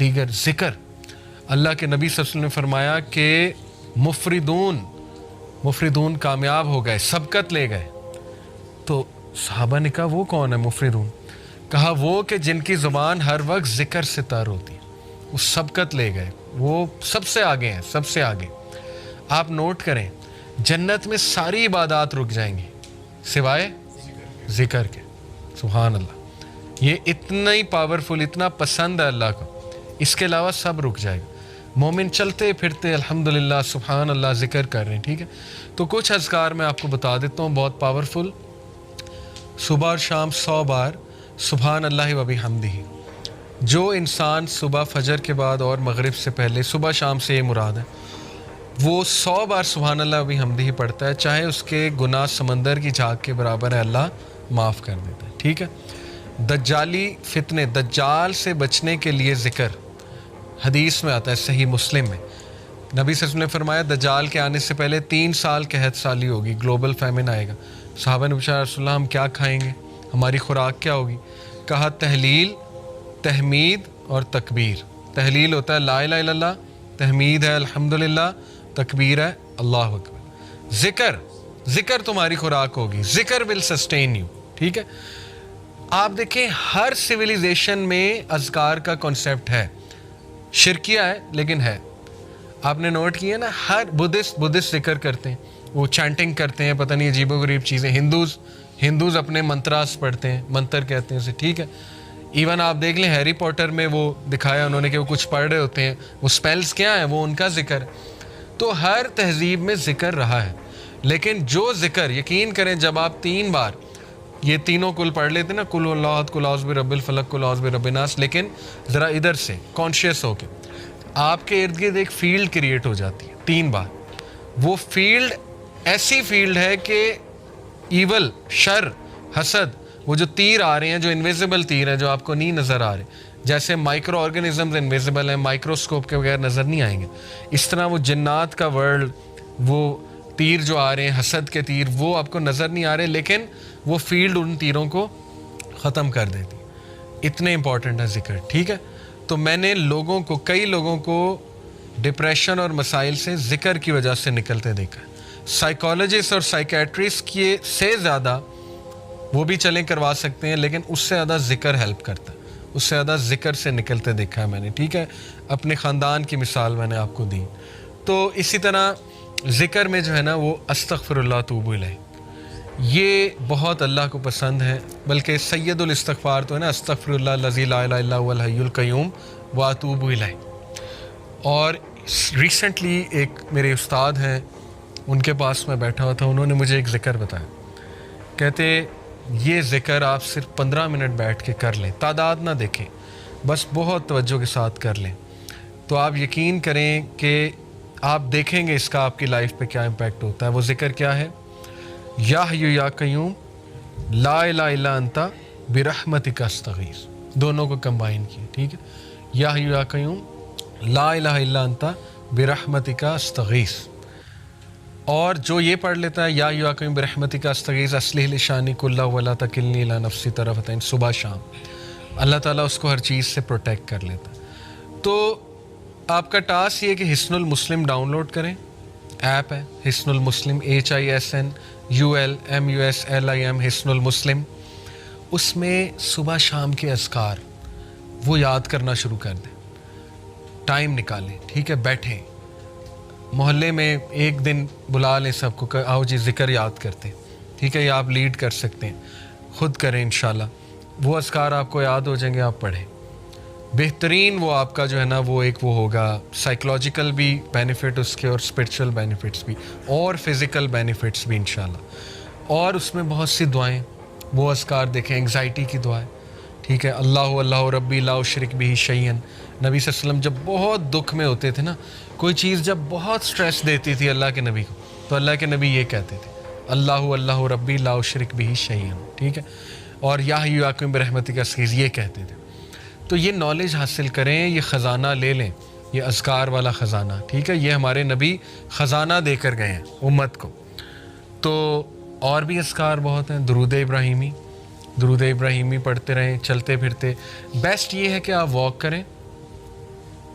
دیگر ذکر. اللہ کے نبی صلی اللہ علیہ وسلم نے فرمایا کہ مفردون کامیاب ہو گئے, سبقت لے گئے. تو صحابہ نے کہا وہ کون ہے مفردون؟ کہا وہ کہ جن کی زبان ہر وقت ذکر سے تر ہوتی ہے, وہ سبقت لے گئے, وہ سب سے آگے ہیں, سب سے آگے. آپ نوٹ کریں, جنت میں ساری عبادات رک جائیں گی سوائے ذکر کے. سبحان اللہ, یہ اتنا ہی پاورفل, اتنا پسند ہے اللہ کو, اس کے علاوہ سب رک جائے گا. مومن چلتے پھرتے الحمدللہ سبحان اللہ ذکر کر رہے ہیں. ٹھیک ہے, تو کچھ اذکار میں آپ کو بتا دیتا ہوں بہت پاورفل. صبح اور شام 100 بار سبحان اللہ و بحمدہ. جو انسان صبح فجر کے بعد اور مغرب سے پہلے, صبح شام سے یہ مراد ہے, وہ 100 بار سبحان اللہ و بحمدہ پڑھتا ہے, چاہے اس کے گناہ سمندر کی جھاگ کے برابر ہے, اللہ معاف کر دیتا ہے. ٹھیک ہے. دجالی فتنے, دجال سے بچنے کے لیے ذکر, حدیث میں آتا ہے صحیح مسلم میں, نبی صلی اللہ علیہ وسلم نے فرمایا دجال کے آنے سے پہلے 3 سال قحط سالی ہوگی, گلوبل فیمن آئے گا. صحابہ نے پوچھا رسول اللہ ہم کیا کھائیں گے, ہماری خوراک کیا ہوگی؟ کہا تحلیل, تحمید اور تکبیر. تحلیل ہوتا ہے لا الہ الا اللہ, تحمید ہے الحمدللہ, تکبیر ہے اللہ اکبر. ذکر تمہاری خوراک ہوگی, ذکر ول سسٹین یو. ٹھیک ہے. آپ دیکھیں ہر سویلائزیشن میں اذکار کا کنسیپٹ ہے, شرکیہ ہے لیکن ہے. آپ نے نوٹ کیا نا, ہر بدھسٹ ذکر کرتے ہیں, وہ چانٹنگ کرتے ہیں, پتہ نہیں عجیب و غریب چیزیں. ہندوز اپنے منتراس پڑھتے ہیں, منتر کہتے ہیں اسے. ٹھیک ہے. ایون آپ دیکھ لیں ہیری پوٹر میں وہ دکھایا انہوں نے کہ وہ کچھ پڑھ رہے ہوتے ہیں, وہ سپیلز کیا ہیں, وہ ان کا ذکر. تو ہر تہذیب میں ذکر رہا ہے, لیکن جو ذکر یقین کریں جب آپ 3 بار یہ تینوں کل پڑھ لیتے نا, کل اللہ احد, کل اعوذ برب الفلق, کل اعوذ برب الناس, لیکن ذرا ادھر سے کانشیس ہو کے آپ کے ارد گرد ایک فیلڈ کریٹ ہو جاتی ہے 3 بار. وہ فیلڈ ایسی فیلڈ ہے کہ ایول, شر, حسد, وہ جو تیر آ رہے ہیں, جو انویزیبل تیر ہیں, جو آپ کو نہیں نظر آ رہے, جیسے مائکرو آرگنزمز انویزیبل ہیں, مائکروسکوپ کے بغیر نظر نہیں آئیں گے, اس طرح وہ جنات کا ورلڈ, وہ تیر جو آ رہے ہیں, حسد کے تیر, وہ آپ کو نظر نہیں آ رہے, لیکن وہ فیلڈ ان تیروں کو ختم کر دیتی. اتنے امپورٹنٹ ہے ذکر. ٹھیک ہے. تو میں نے کئی لوگوں کو ڈپریشن اور مسائل سے ذکر کی وجہ سے نکلتے دیکھا ہے. سائیکالوجسٹ اور سائیکیٹرسٹ کی سے زیادہ وہ بھی چلیں کروا سکتے ہیں, لیکن اس سے زیادہ ذکر ہیلپ کرتا ہے, اس سے زیادہ ذکر سے نکلتے دیکھا ہے میں نے. ٹھیک ہے. اپنے خاندان کی مثال میں نے آپ کو دی. تو اسی طرح ذکر میں جو ہے نا وہ استغفر اللہ توب الیہ, یہ بہت اللہ کو پسند ہے. بلکہ سید الاستغفار تو ہے نا, استغفر اللہ الذی لا الہ الا هو الحی القیوم واتوب الیہ. اور ریسنٹلی ایک میرے استاد ہیں, ان کے پاس میں بیٹھا ہوا تھا, انہوں نے مجھے ایک ذکر بتایا. کہتے یہ ذکر آپ صرف 15 منٹ بیٹھ کے کر لیں, تعداد نہ دیکھیں, بس بہت توجہ کے ساتھ کر لیں, تو آپ یقین کریں کہ آپ دیکھیں گے اس کا آپ کی لائف پہ کیا امپیکٹ ہوتا ہے. وہ ذکر کیا ہے؟ یا حی یا قیوم لا الہ الا انت برحمتک استغیث. دونوں کو کمبائن کیے. ٹھیک ہے. یا حی یا قیوم لا الہ الا انت برحمتک استغیث. اور جو یہ پڑھ لیتا ہے یا حی یا قیوم برحمتک استغیث اصلح لی شانی کلہ ولا تکلنی الی نفسی طرفۃ عین, صبح شام اللہ تعالیٰ اس کو ہر چیز سے پروٹیکٹ کر لیتا ہے. تو آپ کا ٹاسک یہ کہ حصن المسلم ڈاؤن لوڈ کریں, ایپ ہے حصن المسلم, HISNULMUSLIM, حصن المسلم. اس میں صبح شام کے اذکار وہ یاد کرنا شروع کر دیں, ٹائم نکالیں. ٹھیک ہے. بیٹھیں, محلے میں ایک دن بلا لیں سب کو, آؤ جی ذکر یاد کرتے ہیں. ٹھیک ہے. یا آپ لیڈ کر سکتے ہیں, خود کریں انشاءاللہ. وہ اذکار آپ کو یاد ہو جائیں گے, آپ پڑھیں. بہترین وہ آپ کا جو ہے نا وہ ایک وہ ہوگا, سائیکلوجیکل بھی بینیفٹ اس کے, اور اسپرچول بینیفٹس بھی, اور فزیکل بینیفٹس بھی انشاءاللہ. اور اس میں بہت سی دعائیں, وہ اذکار دیکھیں. انگزائٹی کی دعائیں. ٹھیک ہے. اللہ ربی لا اشرک بہ شیئا. نبی صلی اللہ علیہ وسلم جب بہت دکھ میں ہوتے تھے نا, کوئی چیز جب بہت سٹریس دیتی تھی اللہ کے نبی کو, تو اللہ کے نبی یہ کہتے تھے اللہ ربی لا اشرک بہ شیئا. ٹھیک ہے. اور یا حی یا قیوم برحمتک استغیث یہ کہتے تھے. تو یہ نالج حاصل کریں, یہ خزانہ لے لیں, یہ اذکار والا خزانہ. ٹھیک ہے. یہ ہمارے نبی خزانہ دے کر گئے ہیں امت کو. تو اور بھی اذکار بہت ہیں. درود ابراہیمی پڑھتے رہیں چلتے پھرتے. بیسٹ یہ ہے کہ آپ واک کریں,